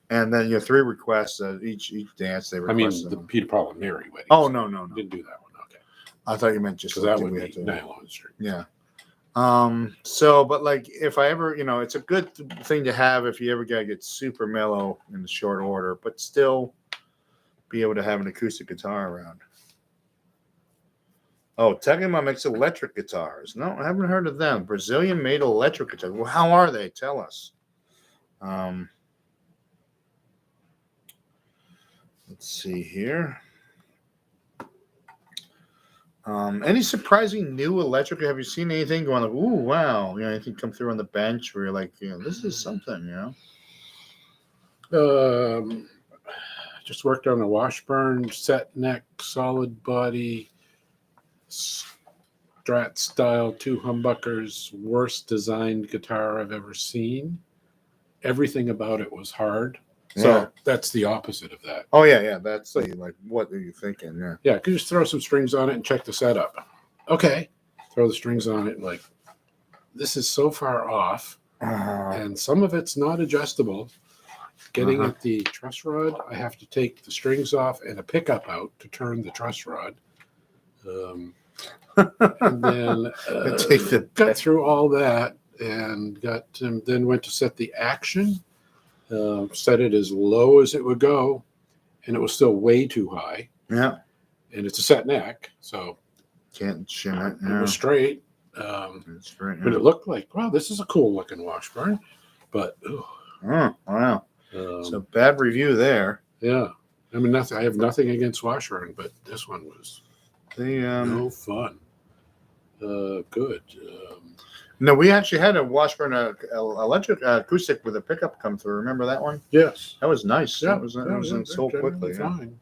and then 3 requests each dance. They requested. I mean the Peter, Paul, and Mary wedding. Oh no. Didn't do that one. Okay. I thought you meant just because that would be nylon string. Yeah. So, but like if I ever, it's a good thing to have if you ever gotta get super mellow in the short order, but still be able to have an acoustic guitar around. Oh, Tagima makes electric guitars. No, I haven't heard of them. Brazilian made electric guitars. Well, how are they? Tell us. Let's see here. Any surprising new electric? Have you seen anything going like, ooh, wow, anything come through on the bench where you're like, this is something, Just worked on a Washburn set neck, solid body, Strat style, 2 humbuckers, worst designed guitar I've ever seen. Everything about it was hard. So that's the opposite of that. Oh, yeah. That's like, what are you thinking? Yeah. Yeah, could just throw some strings on it and check the setup. Okay. Throw the strings on it. Like, this is so far off. And some of it's not adjustable. Getting at the truss rod, I have to take the strings off and a pickup out to turn the truss rod. And then got through all that and then went to set the action. Set it as low as it would go, and it was still way too high. Yeah. And it's a set neck, so can't shim it. It was straight. It's straight. But it looked like, wow, this is a cool looking Washburn. But wow. So bad review there. Yeah. I mean, I have nothing against Washburn, but this one was no fun. Good. No, we actually had a Washburn electric acoustic with a pickup come through. Remember that one? Yes. That was nice. Yeah, It was sold quickly. Fine.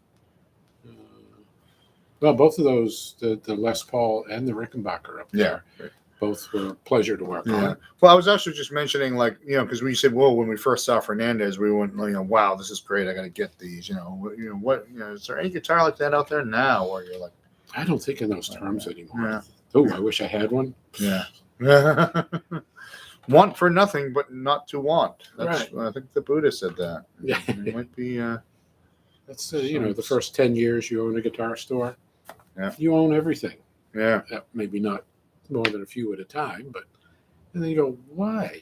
Well, both of those, the Les Paul and the Rickenbacker up there, both were a pleasure to work on. Well, I was also just mentioning, like, because we said, well, when we first saw Fernandez, we went, wow, this is great. I got to get these. Is there any guitar like that out there now? Where you're like, I don't think in those terms anymore. Yeah. Oh, I wish I had one. Yeah. Want for nothing, but not to want. That's, right. I think the Buddha said that. Yeah. It might be. That's the first 10 years you own a guitar store. Yeah. You own everything. Yeah. Maybe not more than a few at a time, but and then you go, why?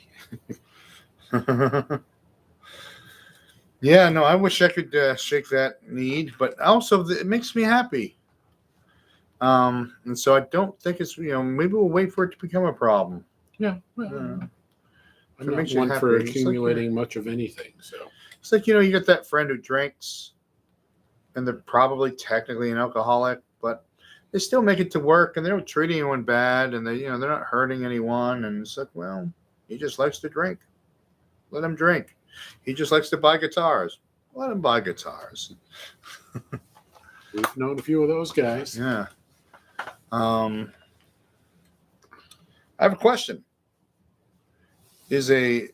Yeah. No, I wish I could shake that need, but also it makes me happy. And so I don't think it's, maybe we'll wait for it to become a problem. Yeah. Well, I'm not makes you one happy. for It's like accumulating much of anything. So it's like, you get that friend who drinks and they're probably technically an alcoholic, but they still make it to work and they don't treat anyone bad and they, they're not hurting anyone. And it's like, well, he just likes to drink. Let him drink. He just likes to buy guitars. Let him buy guitars. We've known a few of those guys. Yeah. I have a question. Is a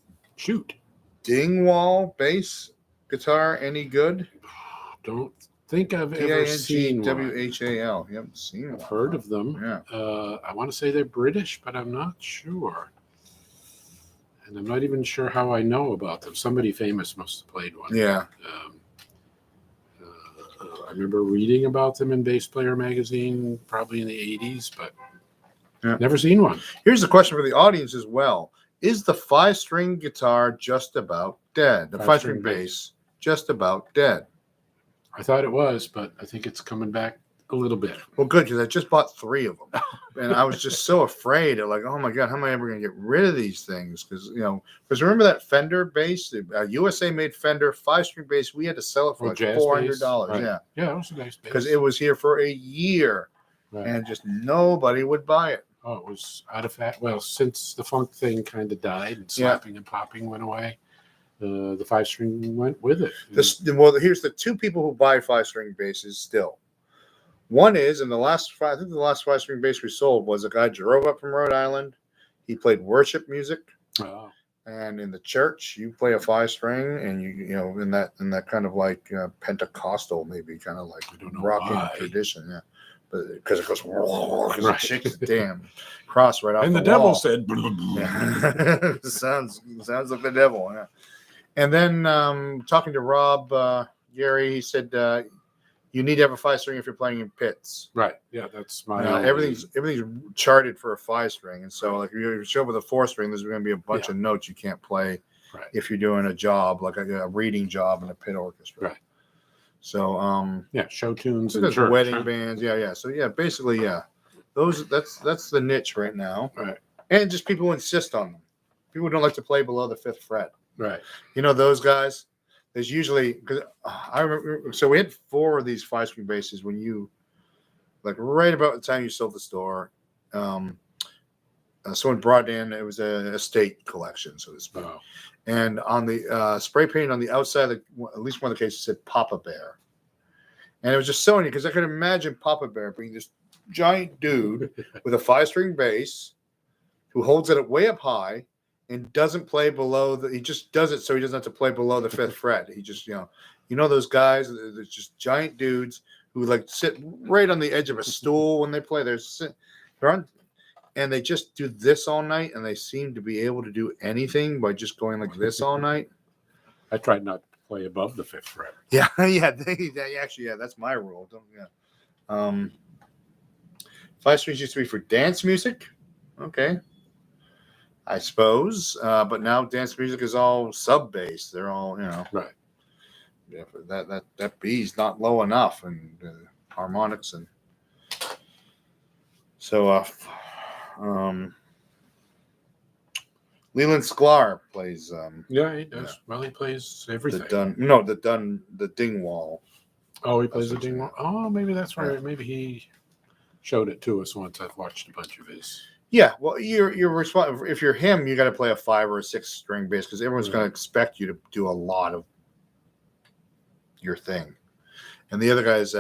Dingwall bass guitar any good? Don't think I've ever seen one. Dingwhal. You haven't seen one. I've heard of them. Yeah. I want to say they're British, but I'm not sure. And I'm not even sure how I know about them. Somebody famous must have played one. Yeah. I remember reading about them in Bass Player magazine, probably in the 80s, but never seen one. Here's the question for the audience as well. Is the 5-string guitar just about dead? The 5-string bass just about dead? I thought it was, but I think it's coming back a little bit. Well, good, because I just bought 3 of them. And I was just so afraid of, like, oh my God, how am I ever going to get rid of these things? Because, remember that Fender bass, the USA made Fender 5-string bass, we had to sell it for like $400. Right. Yeah. Yeah, it was a nice bass. Because it was here for a year and just nobody would buy it. Oh, it was out of fact. Well, since the funk thing kind of died and slapping and popping went away, the 5-string went with it. Here's the 2 people who buy 5-string basses still. One is, and I think the last 5-string bass we sold was a guy drove up from Rhode Island. He played worship music. Oh. And in the church, you play a 5-string, and you know in that kind of like Pentecostal, maybe kind of like rocking tradition, yeah. But because it goes, because it shakes the damn cross right off and the devil wall. said, Yeah. sounds like the devil. Yeah. And then talking to Rob Gary, he said you need to have a 5-string if you're playing in pits. right. Yeah, that's my everything's charted for a 5-string, and so like if you show up with a 4-string, there's going to be a bunch of notes you can't play if you're doing a job like a reading job in a pit orchestra. Right. So show tunes and church, wedding bands, So basically, that's the niche right now. Right. And just people who insist on them. People who don't like to play below the 5th fret. Right. You know those guys. There's usually because I remember. So we had 4 of these 5-string basses when you, like, right about the time you sold the store. Someone brought in. It was a estate collection, so to speak. Oh. And on the spray paint on the outside, at least one of the cases said Papa Bear, and it was just so neat because I could imagine Papa Bear being this giant dude with a 5-string bass who holds it way up high. And doesn't play below he just does it so he doesn't have to play below the 5th fret. He just, you know those guys, there's just giant dudes who like sit right on the edge of a stool when they play. They're on, and they just do this all night, and they seem to be able to do anything by just going like this all night. I tried not to play above the 5th fret. Yeah, actually, that's my rule. 5-strings used to be for dance music. Okay. I suppose, but now dance music is all sub bass. They're all, right. Yeah, that B's not low enough, and harmonics, and so Leland Sklar plays. Yeah, he does. Well, he plays everything. The Dingwall. Oh, he plays the Dingwall. Oh, maybe that's right. Yeah. Maybe he showed it to us once. I've watched a bunch of his. Yeah, well, you're responsible. If you're him, you got to play a 5 or a 6-string bass because everyone's going to expect you to do a lot of your thing. And the other guy's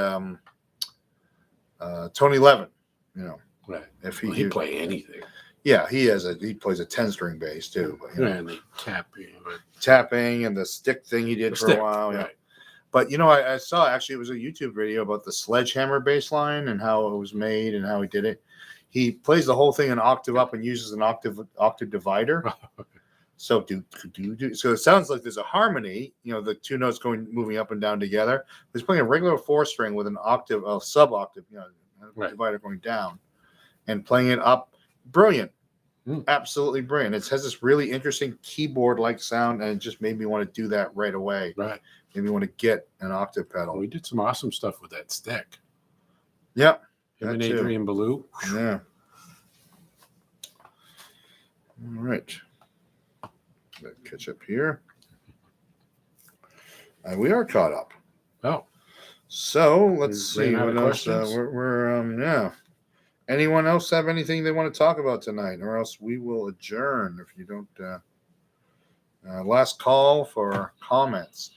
Tony Levin. Right. If he'd play anything. Yeah, he plays a 10-string bass too. But, and the tapping and the stick thing he did for a while. Right. Yeah. But I saw actually it was a YouTube video about the sledgehammer bass line and how it was made and how he did it. He plays the whole thing an octave up and uses an octave divider. So so it sounds like there's a harmony, the 2 notes moving up and down together. He's playing a regular 4-string with an octave, a sub octave, divider going down, and playing it up. Brilliant, absolutely brilliant. It has this really interesting keyboard-like sound, and it just made me want to do that right away. Right, made me want to get an octave pedal. We did some awesome stuff with that stick. Yep. Him and Adrian Ballou. Yeah. All right. Catch up here. We are caught up. Oh. So let's see what else. We're Anyone else have anything they want to talk about tonight, or else we will adjourn if you don't. Last call for comments.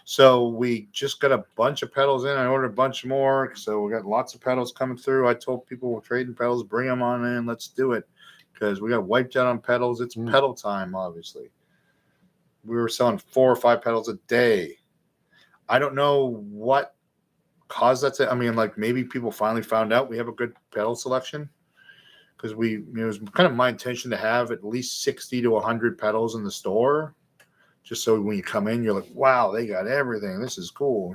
So we just got a bunch of pedals in. I ordered a bunch more. So we got lots of pedals coming through. I told people we're trading pedals. Bring them on in. Let's do it. Because we got wiped out on pedals. It's pedal time, obviously. We were selling 4 or 5 pedals a day. I don't know what caused that. I mean, like maybe people finally found out we have a good pedal selection. Because it was kind of my intention to have at least 60 to 100 pedals in the store. Just so when you come in, you're like, wow, they got everything. This is cool,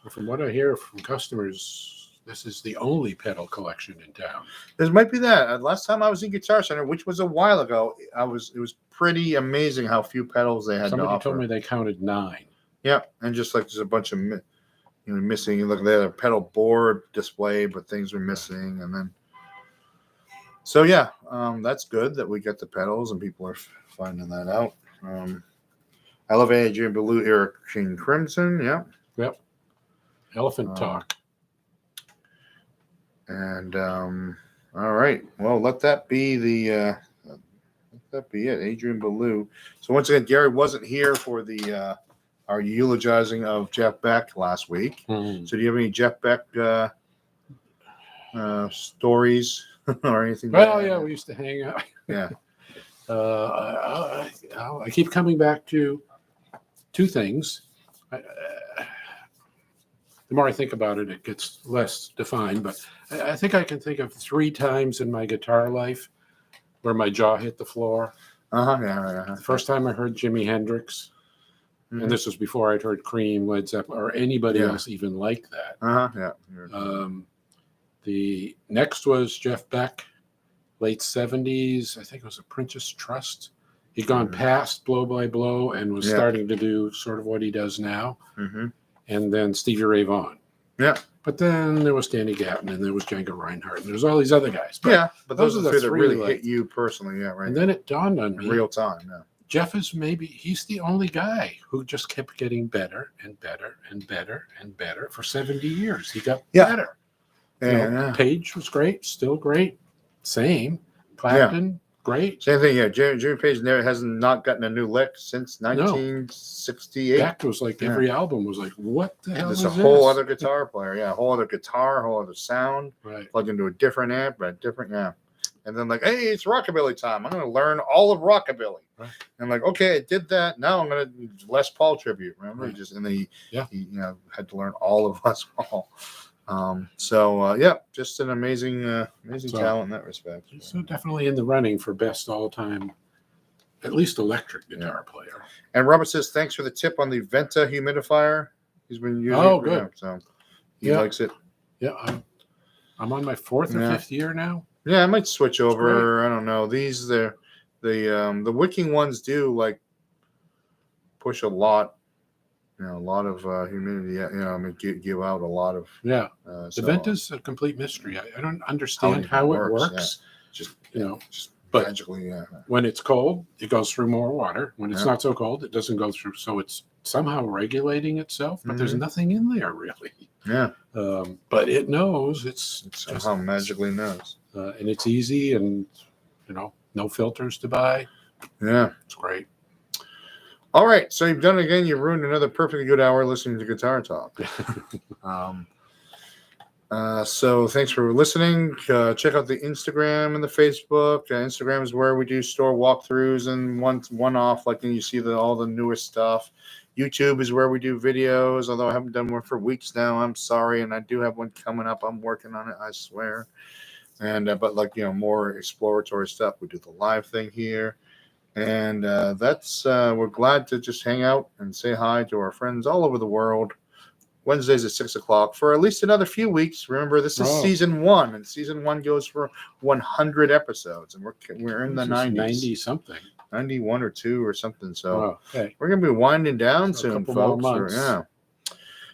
From what I hear from customers, this is the only pedal collection in town. There might be that. Last time I was in Guitar Center, which was a while ago, it was pretty amazing how few pedals they had to offer. Somebody told me they counted 9. Yeah, and just like there's a bunch of missing. You look, they had a pedal board display, but things were missing, and then. So yeah, that's good that we get the pedals and people are finding that out. I love Adrian Ballou here, King Crimson. Yeah. Yep. Elephant Talk. And all right. Well, let that be it. Adrian Ballou. So once again, Gary wasn't here for the our eulogizing of Jeff Beck last week. Mm-hmm. So do you have any Jeff Beck stories or anything? Well, yeah, we used to hang out. Yeah. I keep coming back to two things. The more I think about it, it gets less defined. But I think I can think of 3 times in my guitar life where my jaw hit the floor. The first time I heard Jimi Hendrix, and this was before I'd heard Cream, Led Zeppelin, or anybody else even like that. The next was Jeff Beck, late 70s. I think it was Apprentice Trust. He'd gone past Blow by Blow and was starting to do sort of what he does now. And then Stevie Ray Vaughan. But then there was Danny Gatton, and there was Django Reinhardt, and there was all these other guys. But but those are the 3 that really hit you personally. And then it dawned on me. In real time, Jeff is he's the only guy who just kept getting better and better and better and better for 70 years. He got better. Page was great, still great. Same. Clapton, great. Same thing, Jimmy Page hasn't not gotten a new lick since 1968. Beck was like every album was like, what the hell is this? There's a whole other guitar player, a whole other guitar, whole other sound, plugged into a different amp, but different, And then like, hey, it's rockabilly time. I'm going to learn all of rockabilly. And like, okay, I did that. Now I'm going to Les Paul tribute. Remember, and then he had to learn all of Les Paul. Just an amazing talent in that respect. So definitely in the running for best all-time, at least electric guitar player. And Robert says, thanks for the tip on the Venta humidifier. He's been using it. Good. So he likes it. Yeah, I'm on my 4th or 5th year now. Yeah, I might switch over. I don't know. These the wicking ones do like push a lot. A lot of humidity. Give out a lot of. The Venta's a complete mystery. I don't understand how it works. Just but magically. When it's cold, it goes through more water. When it's not so cold, it doesn't go through. So it's somehow regulating itself, but there's nothing in there really. But it knows. It's somehow magically knows. And it's easy, and no filters to buy. It's great. All right, so you've done it again. You've ruined another perfectly good hour listening to Guitar Talk. So thanks for listening. Check out the Instagram and the Facebook. Instagram is where we do store walkthroughs and one-off, like you see all the newest stuff. YouTube is where we do videos, although I haven't done one for weeks now. I'm sorry, and I do have one coming up. I'm working on it, I swear. And but more exploratory stuff. We do the live thing here. And that's we're glad to just hang out and say hi to our friends all over the world. Wednesdays at 6:00 for at least another few weeks. Remember, this is season 1, and season 1 goes for 100 episodes, and we're in the 90s, 90 something, 91 or 2 or something. So we're gonna be winding down soon, folks.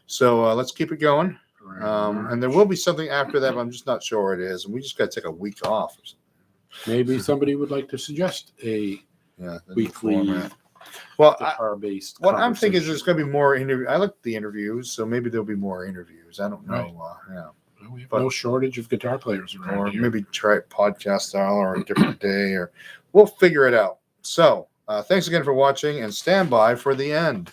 So let's keep it going. And there will be something after that, but I'm just not sure it is. And we just got to take a week off. Or something. Maybe somebody would like to suggest a weekly format. Well, guitar-based. What I'm thinking is there's going to be more interviews. I like the interviews, so maybe there'll be more interviews. I don't know. We have no shortage of guitar players around or here. Maybe try it podcast style or a different day, or we'll figure it out. So thanks again for watching, and stand by for the end.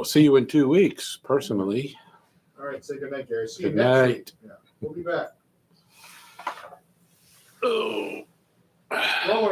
See you in 2 weeks, personally. All right, say good night, Gary. See Good you next night. week. Yeah, we'll be back. Oh. Roller.